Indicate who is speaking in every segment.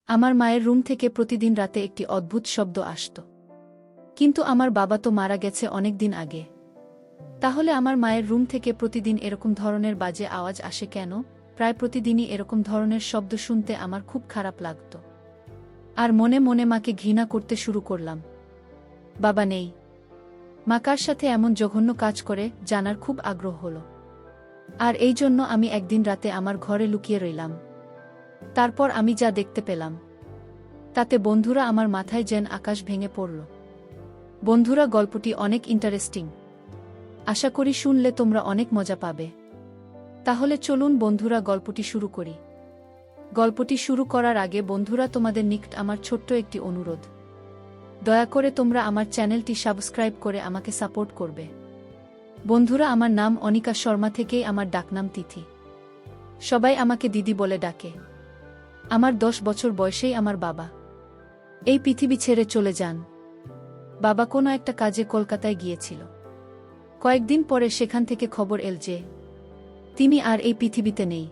Speaker 1: আমার মায়ের রুম থেকে প্রতিদিন রাতে একটি অদ্ভুত শব্দ আসত। কিন্তু আমার বাবা তো মারা গেছে অনেক দিন আগে। তাহলে আমার মায়ের রুম থেকে প্রতিদিন এরকম ধরনের বাজে আওয়াজ আসে কেন? প্রায় প্রতিদিনই এরকম ধরনের শব্দ শুনতে আমার খুব খারাপ লাগত। আর মনে মনে মাকে ঘৃণা করতে শুরু করলাম। বাবা নেই, মা কার সাথে এমন জঘন্য কাজ করে জানার খুব আগ্রহ হলো। আর এই জন্য আমি একদিন রাতে আমার ঘরে লুকিয়ে রইলাম। তারপর আমি যা দেখতে পেলাম তাতে বন্ধুরা আমার মাথায় যেন আকাশ ভেঙে পড়ল। বন্ধুরা, গল্পটি অনেক ইন্টারেস্টিং। আশা করি শুনলে তোমরা অনেক মজা পাবে। তাহলে চলুন বন্ধুরা, গল্পটি শুরু করি। গল্পটি শুরু করার আগে বন্ধুরা, তোমাদের নিকট আমার ছোট্ট একটি অনুরোধ। দয়া করে তোমরা আমার চ্যানেলটি সাবস্ক্রাইব করে আমাকে সাপোর্ট করবে। বন্ধুরা, আমার নাম অনিকা শর্মা, থেকেই আমার ডাকনাম তিথি। সবাই আমাকে দিদি বলে ডাকে। আমার 10 বছর বয়সেই আমার বাবা এই পৃথিবী ছেড়ে চলে যান। বাবা কোনো একটা কাজে কলকাতায় গিয়েছিল। কয়েকদিন পরে সেখান থেকে খবর এল যে তিনি আর এই পৃথিবীতে নেই।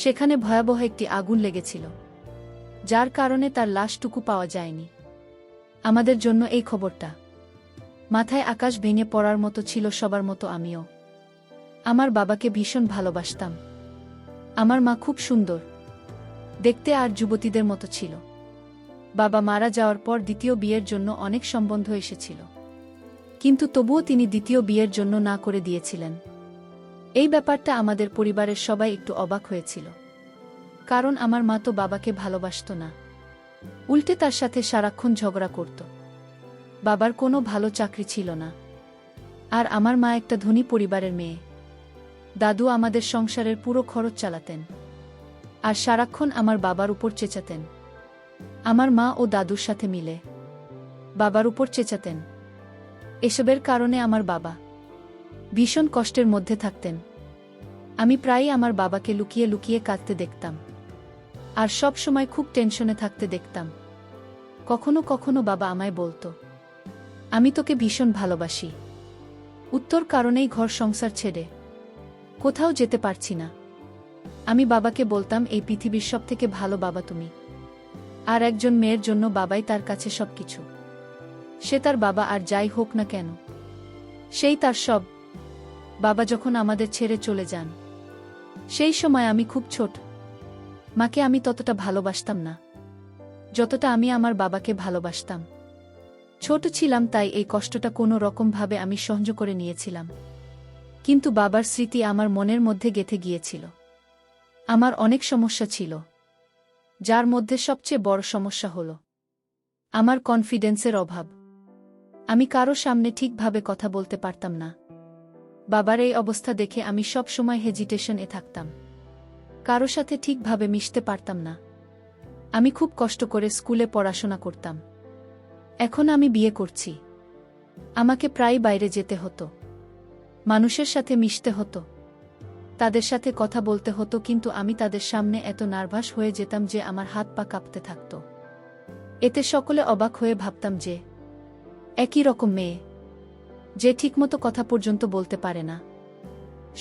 Speaker 1: সেখানে ভয়াবহ একটি আগুন লেগেছিল, যার কারণে তার লাশটুকু পাওয়া যায়নি। আমাদের জন্য এই খবরটা মাথায় আকাশ ভেঙে পড়ার মতো ছিল সবার মতো আমিও। আমার বাবাকে ভীষণ ভালোবাসতাম। আমার মা খুব সুন্দর দেখতে আর যুবতীদের মতো ছিল। বাবা মারা যাওয়ার পর দ্বিতীয় বিয়ের জন্য অনেক সম্বন্ধ এসেছিল, কিন্তু তবুও তিনি দ্বিতীয় বিয়ের জন্য না করে দিয়েছিলেন। এই ব্যাপারটা আমাদের পরিবারের সবাই একটু অবাক হয়েছিল, কারণ আমার মা তো বাবাকে ভালোবাসত না, উল্টে তার সাথে সারাক্ষণ ঝগড়া করত। বাবার কোনো ভালো চাকরি ছিল না, আর আমার মা একটা ধনী পরিবারের মেয়ে। দাদু আমাদের সংসারের পুরো খরচ চালাতেন, আর সারাক্ষণ আমার বাবার উপর চেঁচাতেন। আমার মা ও দাদুর সাথে মিলে বাবার উপর চেঁচাতেন। এসবের কারণে আমার বাবা ভীষণ কষ্টের মধ্যে থাকতেন। আমি প্রায়ই আমার বাবাকে লুকিয়ে লুকিয়ে কাঁদতে দেখতাম, আর সব সময় খুব টেনশনে থাকতে দেখতাম। কখনো কখনো বাবা আমায় বলতো, আমি তোকে ভীষণ ভালোবাসি, উত্তর কারণেই ঘর সংসার ছেড়ে কোথাও যেতে পারছি না। আমি বাবাকে বলতাম, এই পৃথিবীর সবথেকে ভালো বাবা তুমি। আর একজন মেয়ের জন্য বাবাই তার কাছে সবকিছু। সে তার বাবা আর যাই হোক না কেন, সেই তার সব। বাবা যখন আমাদের ছেড়ে চলে যান, সেই সময় আমি খুব ছোট। মাকে আমি ততটা ভালোবাসতাম না যতটা আমি আমার বাবাকে ভালোবাসতাম। ছোট ছিলাম, তাই এই কষ্টটা কোনো রকমভাবে আমি সহ্য করে নিয়েছিলাম। কিন্তু বাবার স্মৃতি আমার মনের মধ্যে গেঁথে গিয়েছিল। আমার অনেক সমস্যা ছিল, যার মধ্যে সবচেয়ে বড় সমস্যা হল আমার কনফিডেন্সের অভাব। আমি কারো সামনে ঠিকভাবে কথা বলতে পারতাম না। বাবার এই অবস্থা দেখে আমি সব সময় হেজিটেশনে থাকতাম, কারো সাথে ঠিকভাবে মিশতে পারতাম না। আমি খুব কষ্ট করে স্কুলে পড়াশোনা করতাম। এখন আমি বিয়ে করছি, আমাকে প্রায় বাইরে যেতে হতো, মানুষের সাথে মিশতে হতো, তাদের সাথে কথা বলতে হতো, কিন্তু আমি তাদের সামনে এত নার্ভাস হয়ে যেতাম যে আমার হাত পা কাঁপতে থাকত। এতে সকলে অবাক হয়ে ভাবতাম যে একই রকম মেয়ে, যে ঠিকমতো কথা পর্যন্ত বলতে পারে না।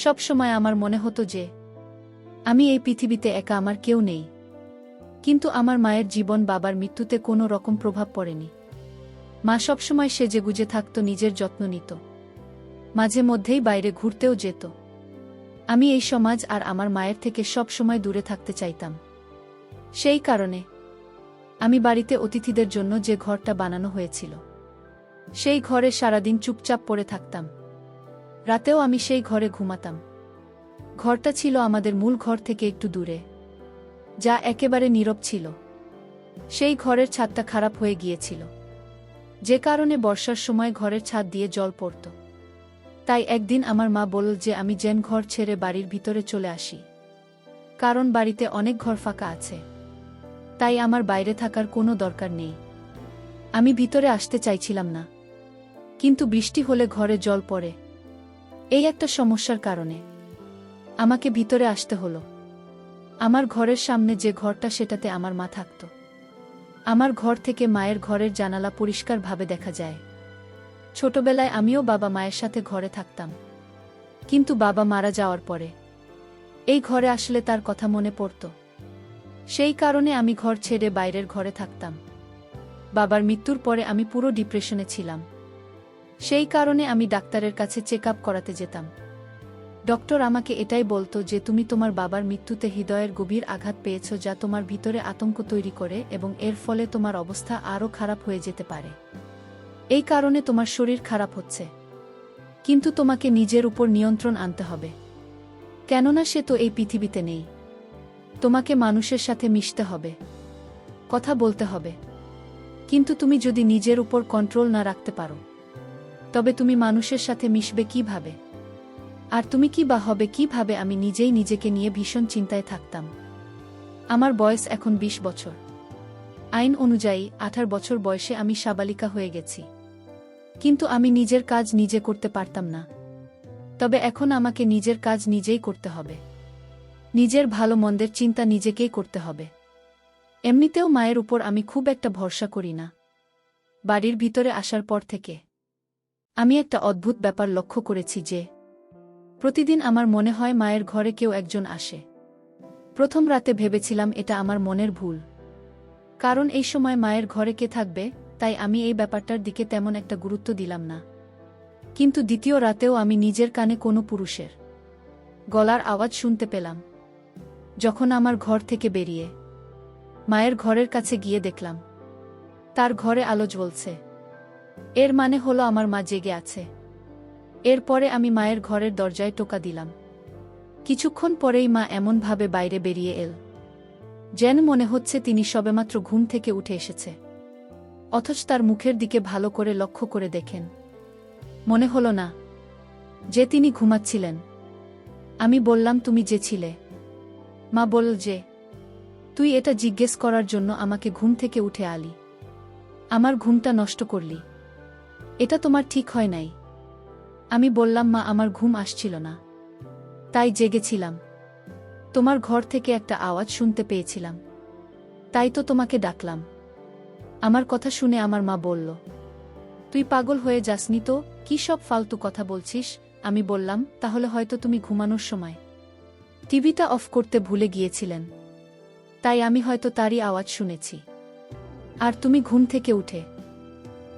Speaker 1: সব সময় আমার মনে হতো যে আমি এই পৃথিবীতে একা, আমার কেউ নেই। কিন্তু আমার মায়ের জীবন বাবার মৃত্যুতে কোনো রকম প্রভাব পড়েনি। মা সবসময় সেজেগুজে থাকত, নিজের যত্ন নিত, মাঝে মধ্যেই বাইরে ঘুরতেও যেত। আমি এই সমাজ আর আমার মায়ের থেকে সব সময় দূরে থাকতে চাইতাম। সেই কারণে আমি বাড়িতে অতিথিদের জন্য যে ঘরটা বানানো হয়েছিল, সেই ঘরে সারাদিন চুপচাপ পড়ে থাকতাম। রাতেও আমি সেই ঘরে ঘুমাতাম। ঘরটা ছিল আমাদের মূল ঘর থেকে একটু দূরে, যা একেবারে নীরব ছিল। সেই ঘরের ছাদটা খারাপ হয়ে গিয়েছিল, যে কারণে বর্ষার সময় ঘরের ছাদ দিয়ে জল পড়ত। তাই একদিন আমার মা বলল যে আমি যেন ঘর ছেড়ে বাড়ির ভিতরে চলে আসি, কারণ বাড়িতে অনেক ঘর ফাঁকা আছে। তাই আমার বাইরে থাকার কোনো দরকার নেই। আমি ভিতরে আসতে চাইছিলাম না, কিন্তু বৃষ্টি হলে ঘরে জল পড়ে, এই একটা সমস্যার কারণে আমাকে ভিতরে আসতে হলো। আমার ঘরের সামনে যে ঘরটা, সেটাতে আমার মা থাকত। আমার ঘর থেকে মায়ের ঘরের জানালা পরিষ্কারভাবে দেখা যায়। ছোটবেলায় আমিও বাবা মায়ের সাথে ঘরে থাকতাম, কিন্তু বাবা মারা যাওয়ার পরে এই ঘরে আসলে তার কথা মনে পড়ত। সেই কারণে আমি ঘর ছেড়ে বাইরের ঘরে থাকতাম। বাবার মৃত্যুর পরে আমি পুরো ডিপ্রেশনে ছিলাম। সেই কারণে আমি ডাক্তারের কাছে চেক আপ করাতে যেতাম। ডক্টর আমাকে এটাই বলতো যে তুমি তোমার বাবার মৃত্যুতে হৃদয়ের গভীর আঘাত পেয়েছ, যা তোমার ভিতরে আতঙ্ক তৈরি করে এবং এর ফলে তোমার অবস্থা আরও খারাপ হয়ে যেতে পারে। এই কারণে তোমার শরীর খারাপ হচ্ছে। কিন্তু তোমাকে নিজের উপর নিয়ন্ত্রণ আনতে হবে, কেননা সে তো এই পৃথিবীতে নেই। তোমাকে মানুষের সাথে মিশতে হবে, কথা বলতে হবে। কিন্তু তুমি যদি নিজের উপর কন্ট্রোল না রাখতে পারো, তবে তুমি মানুষের সাথে মিশবে কিভাবে? আর তুমি কি বা হবে কিভাবে? আমি নিজেই নিজেকে নিয়ে ভীষণ চিন্তায় থাকতাম। আমার বয়স এখন 20 বছর। আইন অনুযায়ী 18 বছর বয়সে আমি সাবালিকা হয়ে গেছি। কিন্তু আমি নিজের কাজ নিজে করতে পারতাম না। তবে এখন আমাকে নিজের কাজ নিজেই করতে হবে। নিজের ভালো মন্দের চিন্তা নিজেকেই করতে হবে। এমনিতেও মায়ের উপর আমি খুব একটা ভরসা করি না। বাড়ির ভিতরে আসার পর থেকে আমি একটা অদ্ভুত ব্যাপার লক্ষ্য করেছি যে প্রতিদিন আমার মনে হয় মায়ের ঘরে কেউ একজন আসে। প্রথম রাতে ভেবেছিলাম এটা আমার মনের ভুল, কারণ এই সময় মায়ের ঘরে কে থাকবে, তাই আমি এই ব্যাপারটার দিকে তেমন একটা গুরুত্ব দিলাম না। কিন্তু দ্বিতীয় রাতেও আমি নিজের কানে কোনো পুরুষের গলার আওয়াজ শুনতে পেলাম। যখন আমার ঘর থেকে বেরিয়ে মায়ের ঘরের কাছে গিয়ে দেখলাম তার ঘরে আলো জ্বলছে। এর মানে হলো আমার মা জেগে আছে। এরপরে আমি মায়ের ঘরের দরজায় টোকা দিলাম। কিছুক্ষণ পরেই মা এমনভাবে বাইরে বেরিয়ে এল যেন মনে হচ্ছে তিনি সবেমাত্র ঘুম থেকে উঠে এসেছে। অথচ তার মুখের দিকে ভালো করে লক্ষ্য করে দেখেন, মনে হলো না যে তিনি ঘুমাচ্ছিলেন। আমি বললাম, তুমি যে ছিলে? মা বলল যে, তুই এটা জিজ্ঞেস করার জন্য আমাকে ঘুম থেকে উঠে আলি, আমার ঘুমটা নষ্ট করলি। এটা তোমার ঠিক হয় নাই। আমি বললাম, মা, আমার ঘুম আসছিল না, তাই জেগেছিলাম। তোমার ঘর থেকে একটা আওয়াজ শুনতে পেয়েছিলাম, তাই তো তোমাকে ডাকলাম। আমার কথা শুনে আমার মা বলল, তুই পাগল হয়ে যাসনি তো? কি সব ফালতু কথা বলছিস? আমি বললাম, তাহলে হয়তো তুমি ঘুমানোর সময় টিভিটা অফ করতে ভুলে গিয়েছিলেন, তাই আমি হয়তো তারই আওয়াজ শুনেছি। আর তুমি ঘুম থেকে উঠে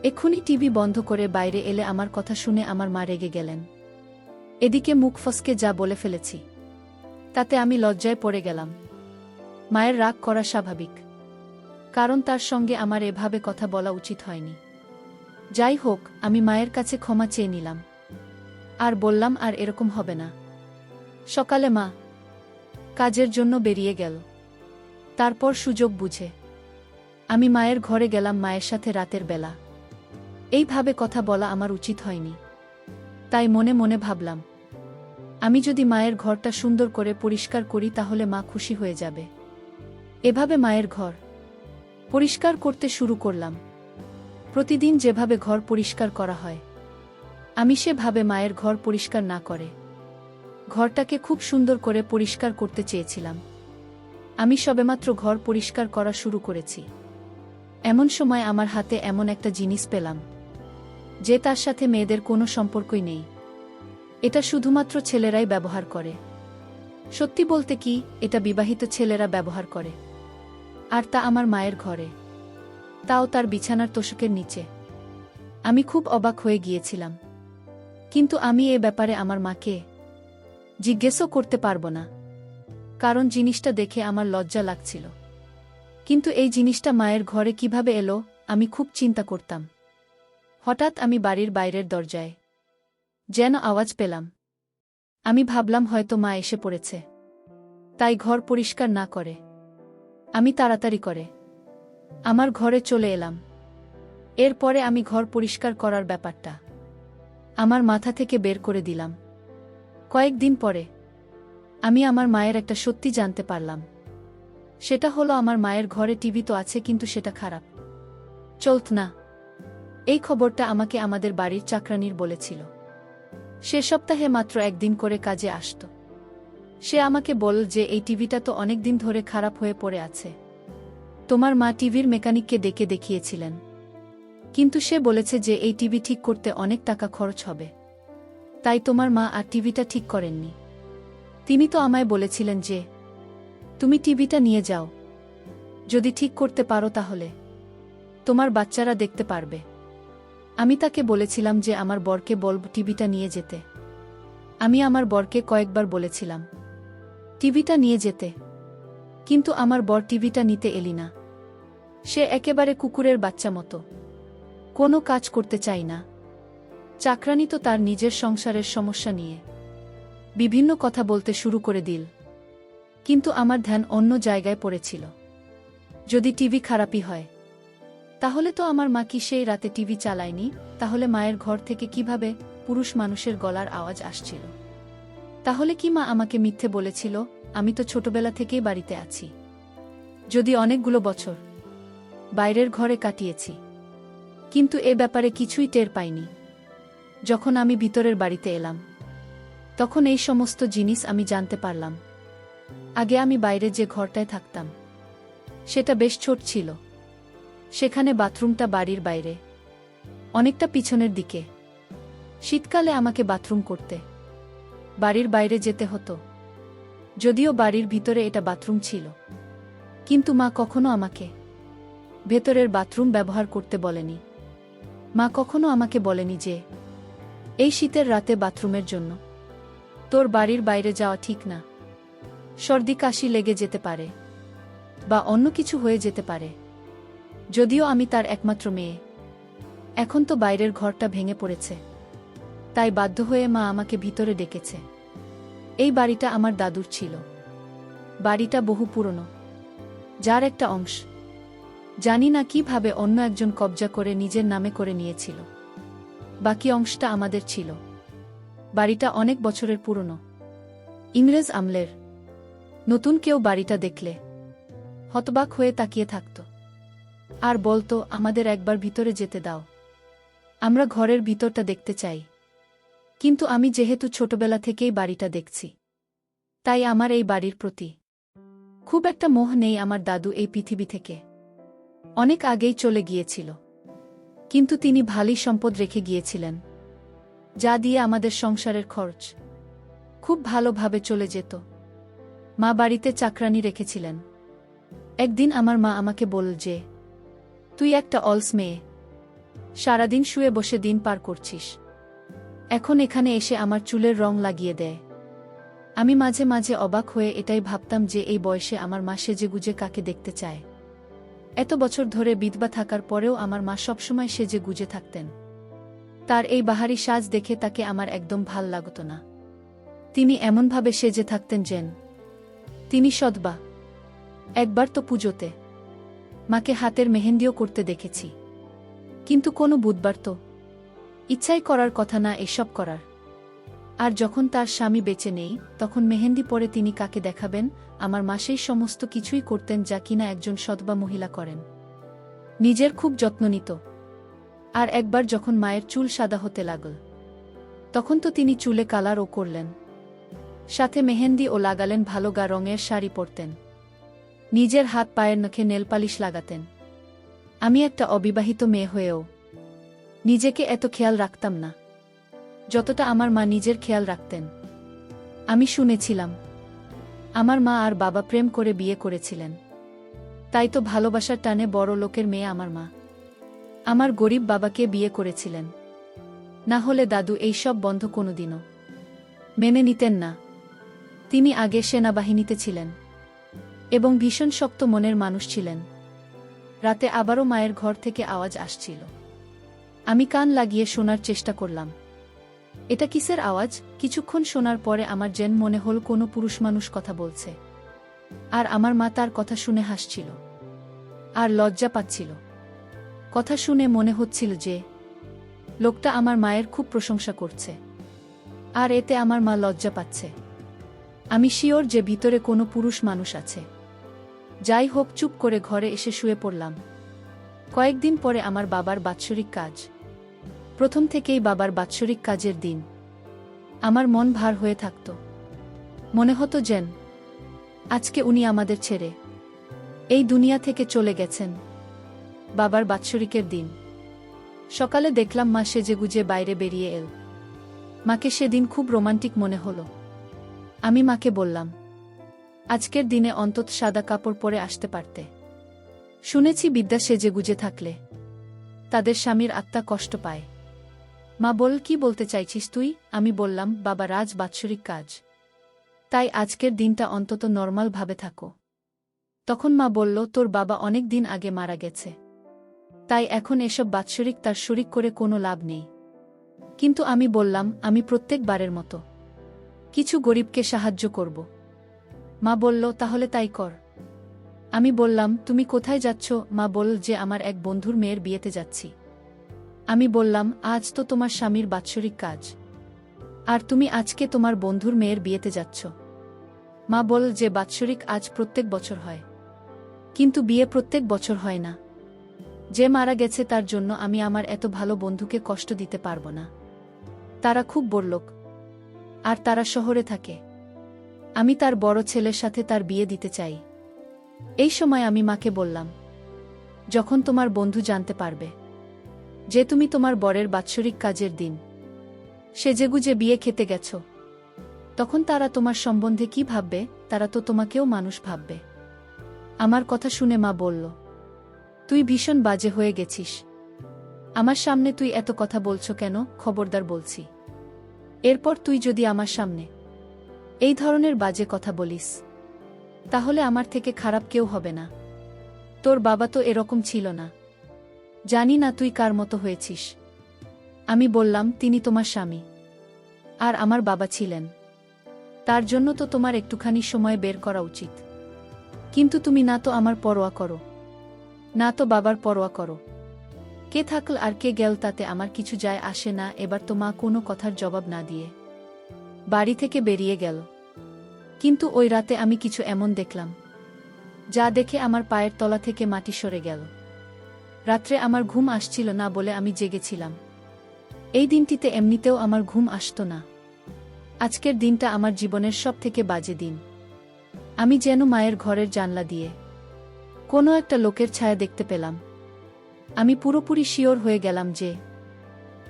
Speaker 1: এক্ষুনি টিভি বন্ধ করে বাইরে এলে আমার কথা শুনে আমার মা রেগে গেলেন। এদিকে মুখ ফসকে যা বলে ফেলেছি তাতে আমি লজ্জায় পড়ে গেলাম। মায়ের রাগ করা স্বাভাবিক, কারণ তার সঙ্গে আমার এভাবে কথা বলা উচিত হয়নি। যাই হোক, আমি মায়ের কাছে ক্ষমা চেয়ে নিলাম আর বললাম আর এরকম হবে না। সকালে মা কাজের জন্য বেরিয়ে গেল। তারপর সুযোগ বুঝে আমি মায়ের ঘরে গেলাম মায়ের সাথে রাতের বেলা। এইভাবে কথা বলা আমার উচিত হয়নি। তাই মনে মনে ভাবলাম, আমি যদি মায়ের ঘরটা সুন্দর করে পরিষ্কার করি তাহলে মা খুশি হয়ে যাবে। এভাবে মায়ের ঘর পরিষ্কার করতে শুরু করলাম। প্রতিদিন যেভাবে ঘর পরিষ্কার করা হয়, আমি সেভাবে মায়ের ঘর পরিষ্কার না করে ঘরটাকে খুব সুন্দর করে পরিষ্কার করতে চেয়েছিলাম। আমি সবেমাত্র ঘর পরিষ্কার করা শুরু করেছি, এমন সময় আমার হাতে এমন একটা জিনিস পেলাম যে তার সাথে মেয়েদের কোনো সম্পর্কই নেই। এটা শুধুমাত্র ছেলেরাই ব্যবহার করে। সত্যি বলতে কি, এটা বিবাহিত ছেলেরা ব্যবহার করে, আর তা আমার মায়ের ঘরে, তাও তার বিছানার তোশকের নিচে। আমি খুব অবাক হয়ে গিয়েছিলাম, কিন্তু আমি এ ব্যাপারে আমার মাকে জিজ্ঞেসও করতে পারবো না, কারণ জিনিসটা দেখে আমার লজ্জা লাগছিল। কিন্তু এই জিনিসটা মায়ের ঘরে কিভাবে এলো আমি খুব চিন্তা করতাম। হঠাৎ আমি বাড়ির বাইরের দরজায় যেন আওয়াজ পেলাম। আমি ভাবলাম হয়তো মা এসে পড়েছে, তাই ঘর পরিষ্কার না করে আমি তাড়াতাড়ি করে আমার ঘরে চলে এলাম। এরপরে আমি ঘর পরিষ্কার করার ব্যাপারটা আমার মাথা থেকে বের করে দিলাম। কয়েকদিন পরে আমি আমার মায়ের একটা সত্যি জানতে পারলাম। সেটা হলো, আমার মায়ের ঘরে টিভি তো আছে, কিন্তু সেটা খারাপ চলত না। এই খবরটা আমাকে আমাদের বাড়ির চাকরানির বলেছিল। সে সপ্তাহে মাত্র একদিন করে কাজে আসত। সে আমাকে বলল যে এই টিভিটা তো অনেক দিন ধরে খারাপ হয়ে পড়ে আছে। তোমার মা টিভির মেকানিককে ডেকে দেখিয়েছিলেন, কিন্তু সে বলেছে যে এই টিভি ঠিক করতে অনেক টাকা খরচ হবে, তাই তোমার মা আর টিভিটা ঠিক করেননি। তিনি তো আমায় বলেছিলেন যে তুমি টিভিটা নিয়ে যাও, যদি ঠিক করতে পারো তাহলে তোমার বাচ্চারা দেখতে পারবে। আমি তাকে বলেছিলাম যে আমার বরকে বলব টিভিটা নিয়ে যেতে। আমি আমার বরকে কয়েকবার বলেছিলাম টিভিটা নিয়ে যেতে, কিন্তু আমার বর টিভিটা নিতে এলি না। সে একেবারে কুকুরের বাচ্চা মতো, কোনো কাজ করতে চাই না। চাকরানি তো তার নিজের সংসারের সমস্যা নিয়ে বিভিন্ন কথা বলতে শুরু করে দিল, কিন্তু আমার ধ্যান অন্য জায়গায় পড়েছিল। যদি টিভি খারাপই হয়, তাহলে তো আমার মা কি সেই রাতে টিভি চালায়নি? তাহলে মায়ের ঘর থেকে কিভাবে পুরুষ মানুষের গলার আওয়াজ আসছিল? তাহলে কি মা আমাকে মিথ্যে বলেছিল? আমি তো ছোটবেলা থেকেই বাড়িতে আছি, যদি অনেকগুলো বছর বাইরের ঘরে কাটিয়েছি, কিন্তু এ ব্যাপারে কিছুই টের পাইনি। যখন আমি ভিতরের বাড়িতে এলাম, তখন এই সমস্ত জিনিস আমি জানতে পারলাম। আগে আমি বাইরে যে ঘরটায় থাকতাম, সেটা বেশ ছোট ছিল। সেখানে বাথরুমটা বাড়ির বাইরে, অনেকটা পিছনের দিকে। শীতকালে আমাকে বাথরুম করতে বাড়ির বাইরে যেতে হতো। যদিও বাড়ির ভিতরে এটা বাথরুম ছিল, কিন্তু মা কখনো আমাকে ভেতরের বাথরুম ব্যবহার করতে বলেনি। মা কখনো আমাকে বলেনি যে এই শীতের রাতে বাথরুমের জন্য তোর বাড়ির বাইরে যাওয়া ঠিক না। সর্দি কাশি লেগে যেতে পারে বা অন্য কিছু হয়ে যেতে পারে। যদিও আমি তার একমাত্র মেয়ে, এখন তো বাইরের ঘরটা ভেঙে পড়েছে, তাই বাধ্য হয়ে মা আমাকে ভিতরে ডেকেছে। এই বাড়িটা আমার দাদুর ছিল। বাড়িটা বহু পুরনো, যার একটা অংশ জানি না কিভাবে অন্য একজন কবজা করে নিজের নামে করে নিয়েছিল। বাকি অংশটা আমাদের ছিল। বাড়িটা অনেক বছরের পুরনো, ইংরেজ আমলের। নতুন কেউ বাড়িটা দেখলে হতবাক হয়ে তাকিয়ে থাকত আর বলতো, আমাদের একবার ভিতরে যেতে দাও, আমরা ঘরের ভিতরটা দেখতে চাই। কিন্তু আমি যেহেতু ছোটবেলা থেকেই বাড়িটা দেখছি, তাই আমার এই বাড়ির প্রতি খুব একটা মোহ নেই। আমার দাদু এই পৃথিবী থেকে অনেক আগেই চলে গিয়েছিল, কিন্তু তিনি ভালোই সম্পদ রেখে গিয়েছিলেন, যা দিয়ে আমাদের সংসারের খরচ খুব ভালোভাবে চলে যেত। মা বাড়িতে চাকরানি রেখেছিলেন। একদিন আমার মা আমাকে বলল যে, তুই একটা অলস মেয়ে, সারাদিন শুয়ে বসে দিন পার করছিস, এখন এখানে এসে আমার চুলের রং লাগিয়ে দেয়। আমি মাঝে মাঝে অবাক হয়ে এটাই ভাবতাম যে এই বয়সে আমার মা সেজেগুজে কাকে দেখতে চায়। এত বছর ধরে বিধবা থাকার পরেও আমার মা সবসময় সেজে গুজে থাকতেন। তার এই বাহারি সাজ দেখে তাকে আমার একদম ভাল লাগত না। তিনি এমনভাবে সেজে থাকতেন যেন তিনি সদবা। একবার তো পুজোতে মাকে হাতের মেহেন্দিও করতে দেখেছি, কিন্তু কোনো বুধবার তো ইচ্ছাই করার কথা না এসব করার। আর যখন তার স্বামী বেঁচে নেই, তখন মেহেন্দি পরে তিনি কাকে দেখাবেন? আমার মা সেই সমস্ত কিছুই করতেন যা কিনা একজন সদবা মহিলা করেন। নিজের খুব যত্ন নিত। আর একবার যখন মায়ের চুল সাদা হতে লাগল, তখন তো তিনি চুলে কালারও করলেন, সাথে মেহেন্দি ও লাগালেন। ভালো গা রঙের শাড়ি পরতেন, নিজের হাত পায়ের নখে নেলপালিশ লাগাতেন। আমি একটা অবিবাহিত মেয়ে হয়েও নিজেকে এত খেয়াল রাখতাম না যতটা আমার মা নিজের খেয়াল রাখতেন। আমি শুনেছিলাম আমার মা আর বাবা প্রেম করে বিয়ে করেছিলেন, তাই তো ভালোবাসার টানে বড় লোকের মেয়ে আমার মা আমার গরিব বাবাকে বিয়ে করেছিলেন। না হলে দাদু এই সব বন্ধ কোনোদিনও মেনে নিতেন না। তিনি আগে সেনাবাহিনীতে ছিলেন এবং ভীষণ শক্ত মনের মানুষ ছিলেন। রাতে আবারও মায়ের ঘর থেকে আওয়াজ আসছিল। আমি কান লাগিয়ে শোনার চেষ্টা করলাম, এটা কিসের আওয়াজ? কিছুক্ষণ শোনার পরে আমার যেন মনে হল কোনো পুরুষ মানুষ কথা বলছে, আর আমার মা তার কথা শুনে হাসছিল আর লজ্জা পাচ্ছিল। কথা শুনে মনে হচ্ছিল যে লোকটা আমার মায়ের খুব প্রশংসা করছে, আর এতে আমার মা লজ্জা পাচ্ছে। আমি শিওর যে ভিতরে কোনো পুরুষ মানুষ আছে। যাই হোক, চুপ করে ঘরে এসে শুয়ে পড়লাম। কয়েকদিন পরে আমার বাবার বাৎসরিক কাজ। প্রথম থেকেই বাবার বাৎসরিক কাজের দিন আমার মন ভার হয়ে থাকত। মনে হতো যেন আজকে উনি আমাদের ছেড়ে এই দুনিয়া থেকে চলে গেছেন। বাবার বাৎসরিকের দিন সকালে দেখলাম মা সেজেগুজে বাইরে বেরিয়ে এল। মাকে সেদিন খুব রোমান্টিক মনে হলো। আমি মাকে বললাম, আজকের দিনে অন্তত সাদা কাপড় পরে আসতে পারতে। শুনেছি বিদ্যা সেজেগুজে থাকলে তাদের স্বামীর আত্মা কষ্ট পায়। মা বল, কি বলতে চাইছিস তুই? আমি বললাম, বাবা, রাজ বাৎসরিক কাজ, তাই আজকের দিনটা অন্তত নরমাল ভাবে থাকো। তখন মা বলল, তোর বাবা অনেক দিন আগে মারা গেছে, তাই এখন এসব বাৎসরিক তার শরিক করে কোনো লাভ নেই। কিন্তু আমি বললাম, আমি প্রত্যেকবারের মতো কিছু গরিবকে সাহায্য করব। মা বলল, তাহলে তাই কর। আমি বললাম, তুমি কোথায় যাচ্ছ? মা বলল যে আমার এক বন্ধুর মেয়ের বিয়েতে যাচ্ছি। আমি বললাম, আজ তো তোমার স্বামীর বাৎসরিক কাজ, আর তুমি আজকে তোমার বন্ধুর মেয়ের বিয়েতে যাচ্ছ। মা বলল যে বাৎসরিক আজ প্রত্যেক বছর হয়, কিন্তু বিয়ে প্রত্যেক বছর হয় না। যে মারা গেছে তার জন্য আমি আমার এত ভালো বন্ধুকে কষ্ট দিতে পারব না। তারা খুব বড়লোক, আর তারা শহরে থাকে। আমি তার বড় ছেলের সাথে তার বিয়ে দিতে চাই। এই সময় আমি মাকে বললাম, যখন তোমার বন্ধু জানতে পারবে যে তুমি তোমার বরের বাৎসরিক কাজের দিন সেজেগুজে বিয়ে খেতে গেছ, তখন তারা তোমার সম্বন্ধে কি ভাববে? তারা তো তোমাকেও মানুষ ভাববে। আমার কথা শুনে মা বলল, তুই ভীষণ বাজে হয়ে গেছিস। আমার সামনে তুই এত কথা বলছো কেন? খবরদার বলছি, এরপর তুই যদি আমার সামনে এই ধরনের বাজে কথা বলিস, তাহলে আমার থেকে খারাপ কেউ হবে না। তোর বাবা তো এরকম ছিল না। জানি না তুই কার মতো হয়েছিস। আমি বললাম, তিনি তোমার স্বামী, আর আমার বাবা ছিলেন। তার জন্য তো তোমার একটুখানি সময় বের করা উচিত। কিন্তু তুমি না তো আমার পরোয়া করো, না তো বাবার পরোয়া করো। কে থাকল আর কে গেল তাতে আমার কিছু যায় আসে না। এবার তো মা কোনো কথার জবাব না দিয়ে বাড়ি থেকে বেরিয়ে গেল। কিন্তু ওই রাতে আমি কিছু এমন দেখলাম, যা দেখে আমার পায়ের তলা থেকে মাটি সরে গেল। রাত্রে আমার ঘুম আসছিল না বলে আমি জেগেছিলাম। এই দিনটিতে এমনিতেও আমার ঘুম আসতো না। আজকের দিনটা আমার জীবনের সবথেকে বাজে দিন। আমি যেন মায়ের ঘরের জানলা দিয়ে কোনো একটা লোকের ছায়া দেখতে পেলাম। আমি পুরোপুরি শিওর হয়ে গেলাম যে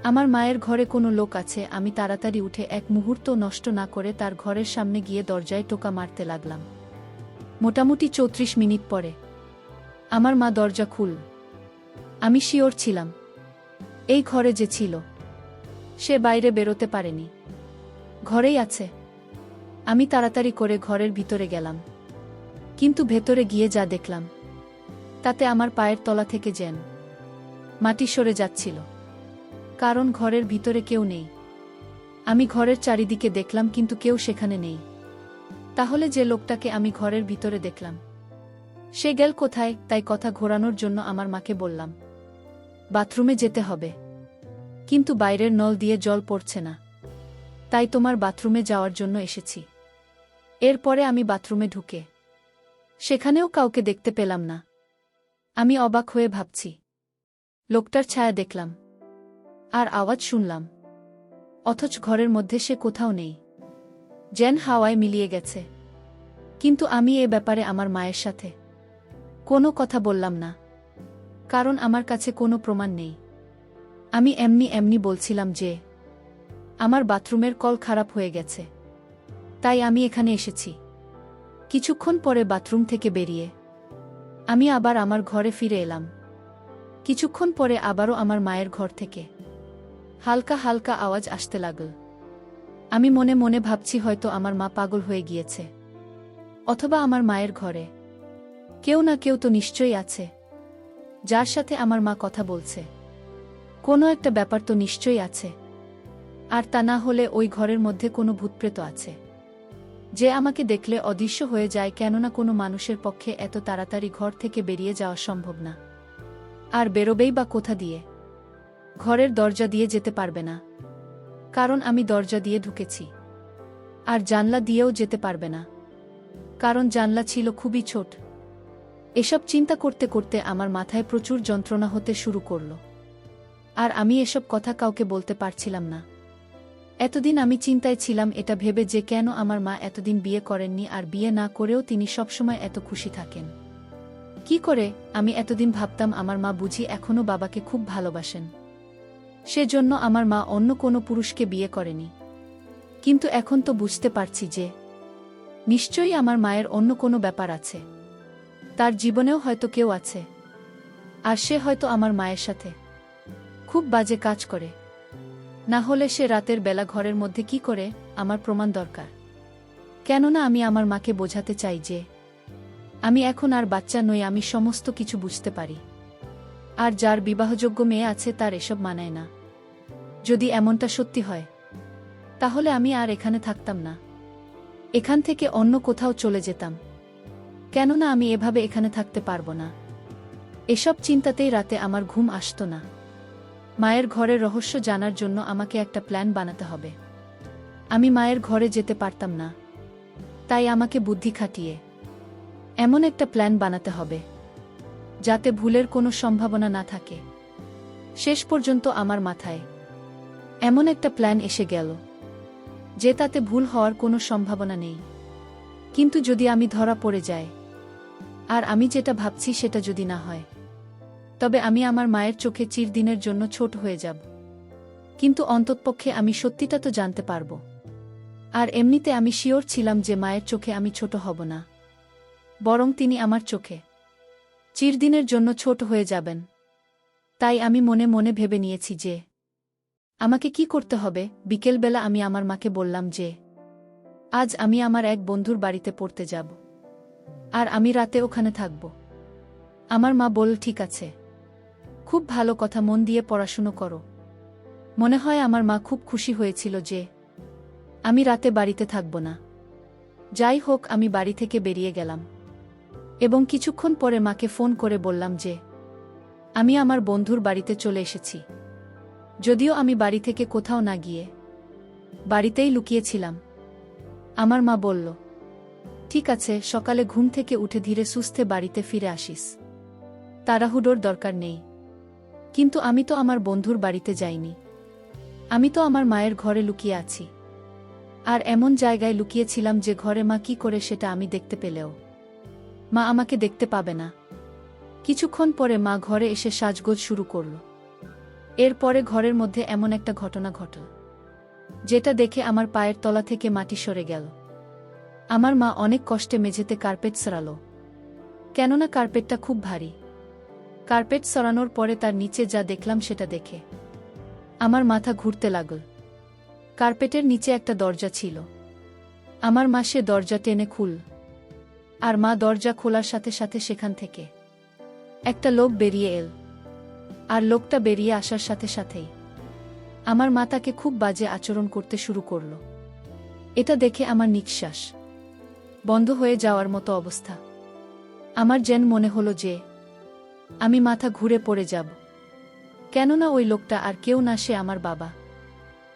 Speaker 1: আমার মায়ের ঘরে কোনো লোক আছে। আমি তাড়াতাড়ি উঠে এক মুহূর্ত নষ্ট না করে তার ঘরের সামনে গিয়ে দরজায় টোকা মারতে লাগলাম। মোটামুটি 34 মিনিট পরে আমার মা দরজা খুল। আমি শিওর ছিলাম এই ঘরে যে ছিল সে বাইরে বেরোতে পারেনি, ঘরেই আছে। আমি তাড়াতাড়ি করে ঘরের ভিতরে গেলাম, কিন্তু ভেতরে গিয়ে যা দেখলাম তাতে আমার পায়ের তলা থেকে যেন মাটি সরে যাচ্ছিল, কারণ ঘরের ভিতরে কেউ নেই। আমি ঘরের চারিদিকে দেখলাম, কিন্তু কেউ সেখানে নেই। তাহলে যে লোকটাকে আমি ঘরের ভিতরে দেখলাম সে গেল কোথায়? তাই কথা ঘোরানোর জন্য আমার মাকে বললাম, বাথরুমে যেতে হবে, কিন্তু বাইরের নল দিয়ে জল পড়ছে না, তাই তোমার বাথরুমে যাওয়ার জন্য এসেছি। এরপরে আমি বাথরুমে ঢুকে সেখানেও কাউকে দেখতে পেলাম না। আমি অবাক হয়ে ভাবছি, লোকটার ছায়া দেখলাম আর আওয়াজ শুনলাম, অথচ ঘরের মধ্যে সে কোথাও নেই, যেন হাওয়ায় মিলিয়ে গেছে। কিন্তু আমি এ ব্যাপারে আমার মায়ের সাথে কোনো কথা বললাম না, কারণ আমার কাছে কোনো প্রমাণ নেই। আমি এমনি এমনি বলছিলাম যে আমার বাথরুমের কল খারাপ হয়ে গেছে, তাই আমি এখানে এসেছি। কিছুক্ষণ পরে বাথরুম থেকে বেরিয়ে আমি আবার আমার ঘরে ফিরে এলাম। কিছুক্ষণ পরে আবারও আমার মায়ের ঘর থেকে হালকা হালকা আওয়াজ আসতে লাগল। আমি মনে মনে ভাবছি, হয়তো আমার মা পাগল হয়ে গিয়েছে, অথবা আমার মায়ের ঘরে কেউ না কেউ তো নিশ্চয়ই আছে, যার সাথে আমার মা কথা বলছে। কোনো একটা ব্যাপার তো নিশ্চয়ই আছে, আর তা না হলে ওই ঘরের মধ্যে কোনো ভূতপ্রেত আছে যে আমাকে দেখলে অদৃশ্য হয়ে যায়। কেননা কোনো মানুষের পক্ষে এত তাড়াতাড়ি ঘর থেকে বেরিয়ে যাওয়া সম্ভব না। আর বেরোবেই বা কোথা দিয়ে? ঘরের দরজা দিয়ে যেতে পারবে না, কারণ আমি দরজা দিয়ে ঢুকেছি। আর জানলা দিয়েও যেতে পারবে না, কারণ জানলা ছিল খুবই ছোট। এসব চিন্তা করতে করতে আমার মাথায় প্রচুর যন্ত্রণা হতে শুরু করল, আর আমি এসব কথা কাউকে বলতে পারছিলাম না। এতদিন আমি চিন্তায় ছিলাম এটা ভেবে যে কেন আমার মা এতদিন বিয়ে করেননি, আর বিয়ে না করেও তিনি সবসময় এত খুশি থাকেন। কি করে? আমি এতদিন ভাবতাম আমার মা বুঝি এখনো বাবাকে খুব ভালোবাসেন, সেজন্য আমার মা অন্য কোনো পুরুষকে বিয়ে করেনি। কিন্তু এখন তো বুঝতে পারছি যে নিশ্চয়ই আমার মায়ের অন্য কোনো ব্যাপার আছে, তার জীবনেও হয়তো কেউ আছে আর সে হয়তো আমার মায়ের সাথে খুব বাজে কাজ করে। না হলে সে রাতের বেলা ঘরের মধ্যে কি করে, আমার প্রমাণ দরকার। কেননা আমি আমার মাকে বোঝাতে চাই যে আমি এখন আর বাচ্চা নই, আমি সমস্ত কিছু বুঝতে পারি। আর যার বিবাহযোগ্য মেয়ে আছে তার এসব মানায় না। যদি এমনটা সত্যি হয় তাহলে আমি আর এখানে থাকতাম না, এখান থেকে অন্য কোথাও চলে যেতাম। কেননা আমি এভাবে এখানে থাকতে পারবো না। এসব চিন্তাতেই রাতে আমার ঘুম আসতো না। মায়ের ঘরের রহস্য জানার জন্য আমাকে একটা প্ল্যান বানাতে হবে। আমি মায়ের ঘরে যেতে পারতাম না, তাই আমাকে বুদ্ধি খাটিয়ে এমন একটা প্ল্যান বানাতে হবে যাতে ভুলের কোনো সম্ভাবনা না থাকে। শেষ পর্যন্ত আমার মাথায় এমন একটা প্ল্যান এসে গেল যে তাতে ভুল হওয়ার কোনো সম্ভাবনা নেই। কিন্তু যদি আমি ধরা পড়ে যাই, আর আমি যেটা ভাবছি সেটা যদি না হয়, তবে আমি আমার মায়ের চোখে চিরদিনের জন্য ছোট হয়ে যাব। কিন্তু অন্ততপক্ষে আমি সত্যিটা তো জানতে পারব। আর এমনিতে আমি শিওর ছিলাম যে মায়ের চোখে আমি ছোট হব না, বরং তিনি আমার চোখে চিরদিনের জন্য ছোট হয়ে যাবেন। তাই আমি মনে মনে ভেবে নিয়েছি যে আমাকে কি করতে হবে। বিকেলবেলা আমি আমার মাকে বললাম যে আজ আমি আমার এক বন্ধুর বাড়িতে পড়তে যাব, আর আমি রাতে ওখানে থাকব। আমার মা বলল, ঠিক আছে, খুব ভালো কথা, মন দিয়ে পড়াশুনো করো। মনে হয় আমার মা খুব খুশি হয়েছিল যে আমি রাতে বাড়িতে থাকব না। যাই হোক, আমি বাড়ি থেকে বেরিয়ে গেলাম এবং কিছুক্ষণ পরে মাকে ফোন করে বললাম যে আমি আমার বন্ধুর বাড়িতে চলে এসেছি। যদিও আমি বাড়ি থেকে কোথাও না গিয়ে বাড়িতেই লুকিয়েছিলাম। আমার মা বলল, ঠিক আছে, সকালে ঘুম থেকে উঠে ধীরে সুস্থে বাড়িতে ফিরে আসিস, তাড়াহুড়োর দরকার নেই। কিন্তু আমি তো আমার বন্ধুর বাড়িতে যাইনি, আমি তো আমার মায়ের ঘরে লুকিয়ে আছি। আর এমন জায়গায় লুকিয়েছিলাম যে ঘরে মা কি করে সেটা আমি দেখতে পেলেও মা আমাকে দেখতে পাবে না। কিছুক্ষণ পরে মা ঘরে এসে সাজগোজ শুরু করল। এরপরে ঘরের মধ্যে এমন একটা ঘটনা ঘটল যেটা দেখে আমার পায়ের তলা থেকে মাটি সরে গেল। আমার মা অনেক কষ্টে মেঝেতে কার্পেট সরাল, কেননা কার্পেটটা খুব ভারী। কার্পেট সরানোর পরে তার নিচে যা দেখলাম সেটা দেখে আমার মাথা ঘুরতে লাগল। কার্পেটের নিচে একটা দরজা ছিল। আমার মা সে দরজা টেনে খুল, আর মা দরজা খোলার সাথে সাথে সেখান থেকে একটা লোক বেরিয়ে এল। আর লোকটা বেরিয়ে আসার সাথে সাথেই আমার মা তাকে খুব বাজে আচরণ করতে শুরু করল। এটা দেখে আমার নিঃশ্বাস বন্ধ হয়ে যাওয়ার মতো অবস্থা। আমার যেন মনে হলো যে আমি মাথা ঘুরে পড়ে যাব। কেননা ওই লোকটা আর কেউ না, সে আমার বাবা,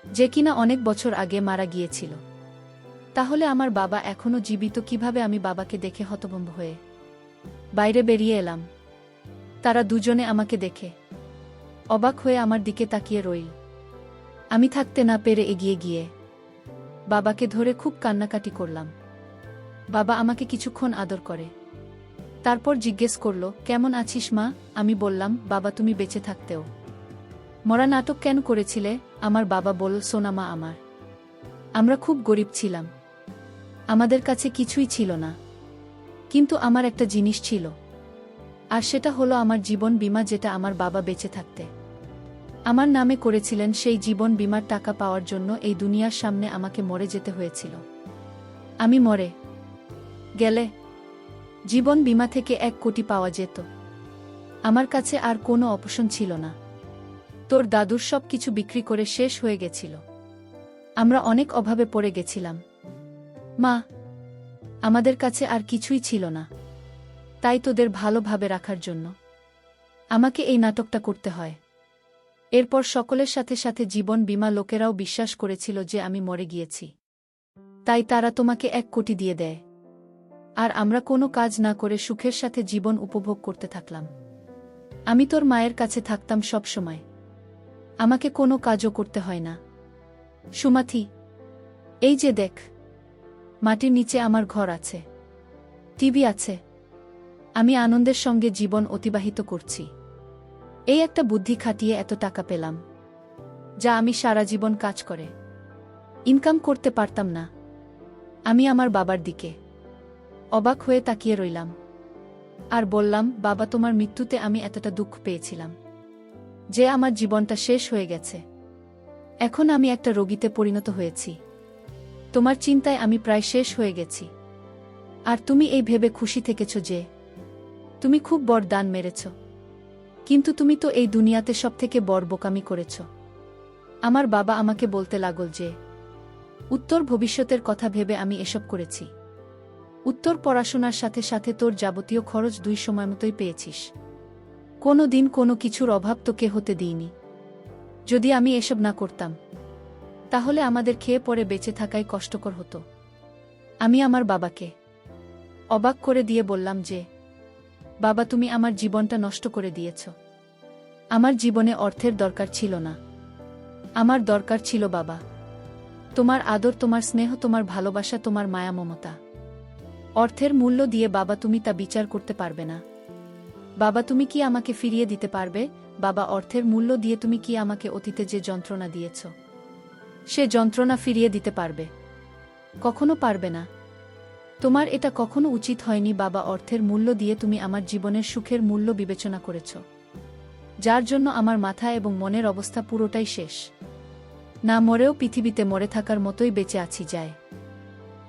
Speaker 1: যে কিনা অনেক বছর আগে মারা গিয়েছিল। তাহলে আমার বাবা এখনো জীবিত কিভাবে? আমি বাবাকে দেখে হতভম্ব হয়ে বাইরে বেরিয়ে এলাম। তারা দুজনে আমাকে দেখে অবাক হয়ে আমার দিকে তাকিয়ে রইল। আমি থাকতে না পেরে এগিয়ে গিয়ে বাবাকে ধরে খুব কান্নাকাটি করলাম। বাবা আমাকে কিছুক্ষণ আদর করে, তারপর জিজ্ঞেস করল, কেমন আছিস মা? আমি বললাম, বাবা তুমি বেঁচে থাকতেও মরা নাটক কেন করেছিলে? আমার বাবা বলল, সোনা মা, আমরা খুব গরিব ছিলাম, আমাদের কাছে কিছুই ছিল না, কিন্তু আমার একটা জিনিস ছিল, আর সেটা হলো আমার জীবন বীমা, যেটা আমার বাবা বেঁচে থাকতে আমার নামে করেছিলেন। সেই জীবন বীমার টাকা পাওয়ার জন্য এই দুনিয়ার সামনে আমাকে মরে যেতে হয়েছিল। আমি মরে গেলে জীবন বীমা থেকে 1 কোটি পাওয়া যেত। আমার কাছে আর কোনো অপশন ছিল না। তোর দাদুর সব কিছু বিক্রি করে শেষ হয়ে গেছিল। আমরা অনেক অভাবে পড়ে গেছিলাম মা, আমাদের কাছে আর কিছুই ছিল না। তাই তোদের ভালোভাবে রাখার জন্য আমাকে এই নাটকটা করতে হয়। এরপর সকলের সাথে সাথে জীবন বীমা লোকেরাও বিশ্বাস করেছিল যে আমি মরে গিয়েছি, তাই তারা তোমাকে 1 কোটি দিয়ে দেয়। আর আমরা কোনো কাজ না করে সুখের সাথে জীবন উপভোগ করতে থাকলাম। আমি তোর মায়ের কাছে থাকতাম সব সময়, আমাকে কোনো কাজও করতে হয় না। সুমাথি, এই যে দেখ, মাটির নিচে আমার ঘর আছে, টিভি আছে, আমি আনন্দের সঙ্গে জীবন অতিবাহিত করছি। এই একটা বুদ্ধি খাটিয়ে এত টাকা পেলাম, যা আমি সারা জীবন কাজ করে ইনকাম করতে পারতাম না। আমি আমার বাবার দিকে অবাক হয়ে তাকিয়ে রইলাম। আর বললাম, বাবা, তোমার মৃত্যুতে আমি এতটা দুঃখ পেয়েছিলাম যে আমার জীবনটা শেষ হয়ে গেছে। এখন আমি একটা রোগীতে পরিণত হয়েছি। তোমার চিন্তায় আমি প্রায় শেষ হয়ে গেছি। আর তুমি এই ভেবে খুশি থেকেছ যে তুমি খুব বড় দান মেরেছ। কিন্তু তুমি তো এই দুনিয়াতে সবথেকে বড় বোকামি করেছ। আমার বাবা আমাকে বলতে লাগল যে উত্তর ভবিষ্যতের কথা ভেবে আমি এসব করেছি। উত্তর পড়াশোনার সাথে সাথে তোর যাবতীয় খরচ 2 সময়মতোই পেয়েছিস। কোনো দিন কোনো কিছুর অভাব তোকে হতে দিইনি। যদি আমি এসব না করতাম তাহলে আমাদের খেয়ে পরে বেঁচে থাকাই কষ্টকর হতো। আমি আমার বাবাকে অবাক করে দিয়ে বললাম যে বাবা, তুমি আমার জীবনটা নষ্ট করে দিয়েছ। আমার জীবনে অর্থের দরকার ছিল না। আমার দরকার ছিল বাবা, তোমার আদর, তোমার স্নেহ, তোমার ভালোবাসা, তোমার মায়া মমতা। অর্থের মূল্য দিয়ে বাবা তুমি তা বিচার করতে পারবে না। বাবা, তুমি কি আমাকে ফিরিয়ে দিতে পারবে? বাবা, অর্থের মূল্য দিয়ে তুমি কি আমাকে অতীতে যে যন্ত্রণা দিয়েছ সে যন্ত্রণা ফিরিয়ে দিতে পারবে? কখনো পারবে না। তোমার এটা কখনো উচিত হয়নি বাবা। অর্থের মূল্য দিয়ে তুমি আমার জীবনের সুখের মূল্য বিবেচনা করেছ, যার জন্য আমার মাথা এবং মনের অবস্থা পুরোটাই শেষ। না মরেও পৃথিবীতে মরে থাকার মতোই বেঁচে আছি। যায়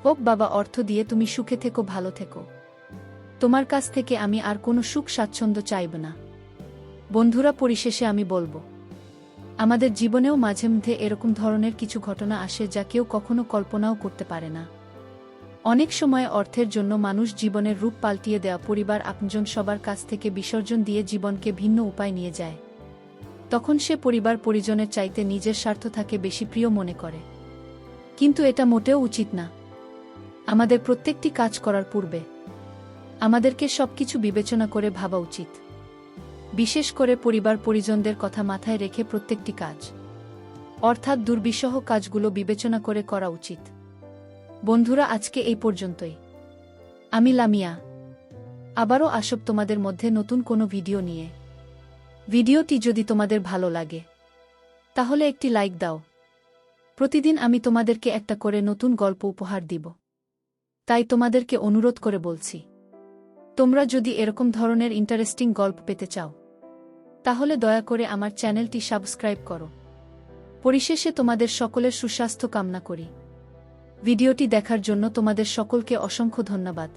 Speaker 1: হোক বাবা, অর্থ দিয়ে তুমি সুখে থেকো, ভালো থেকো। তোমার কাছ থেকে আমি আর কোনো সুখ স্বাচ্ছন্দ্য চাইব না। বন্ধুরা, পরিশেষে আমি বলবো, আমাদের জীবনেও মাঝে মধ্যে এরকম ধরনের কিছু ঘটনা আসে যা কেউ কখনো কল্পনাও করতে পারে না। অনেক সময় অর্থের জন্য মানুষ জীবনের রূপ পাল্টিয়ে দেওয়া, পরিবার, আপনজন সবার কাছ থেকে বিসর্জন দিয়ে জীবনকে ভিন্ন উপায় নিয়ে যায়। তখন সে পরিবার পরিজনের চাইতে নিজের স্বার্থ থাকে বেশি প্রিয় মনে করে। কিন্তু এটা মোটেও উচিত না। আমাদের প্রত্যেকটি কাজ করার পূর্বে আমাদেরকে সবকিছু বিবেচনা করে ভাবা উচিত। বিশেষ করে পরিবার পরিজনদের কথা মাথায় রেখে প্রত্যেকটি কাজ, অর্থাৎ দুর্বিষহ কাজগুলো বিবেচনা করে করা উচিত। বন্ধুরা, আজকে এই পর্যন্তই। আমি লামিয়া আবারও আসব তোমাদের মধ্যে নতুন কোনো ভিডিও নিয়ে। ভিডিওটি যদি তোমাদের ভালো লাগে তাহলে একটি লাইক দাও। প্রতিদিন আমি তোমাদেরকে একটা করে নতুন গল্প উপহার দিব। তাই তোমাদেরকে অনুরোধ করে বলছি, তোমরা যদি এরকম ধরনের ইন্টারেস্টিং গল্প পেতে চাও তাহলে দয়া করে আমার চ্যানেলটি সাবস্ক্রাইব করো। পরিশেষে তোমাদের সকলের সুস্বাস্থ্য কামনা করি। ভিডিওটি দেখার জন্য তোমাদের সকলকে অসংখ্য ধন্যবাদ।